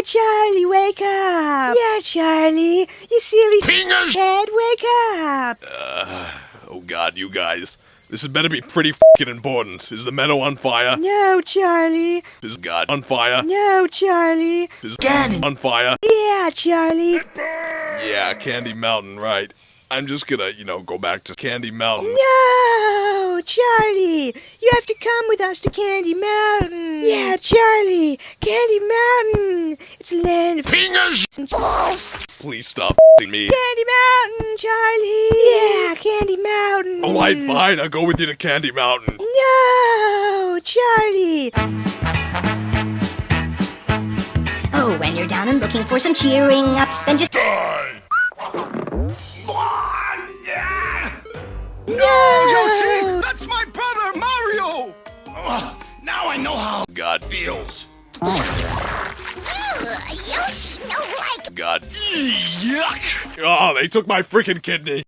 Charlie, wake up! Yeah, Charlie, you silly head, wake up! Oh god, you guys. This had better be pretty f***ing important. Is the meadow on fire? No, Charlie. Is God on fire? No, Charlie. Is God on fire? Yeah, Charlie. Yeah, Candy Mountain, right. I'm just gonna, go back to Candy Mountain. No, Charlie. You have to come with us to Candy Mountain. Yeah, Charlie. Candy Mountain. It's a land of Fingers and balls. Please stop f***ing me. Candy Mountain, Charlie. Yeah, Candy Mountain. Alright, fine. I'll go with you to Candy Mountain. No, Charlie. Oh, when you're down and looking for some cheering up, then just Die! No, Yoshi! That's my brother, Mario! Now I know how God feels. Yoshi, no like. God. Yuck! Oh, they took my freaking kidney.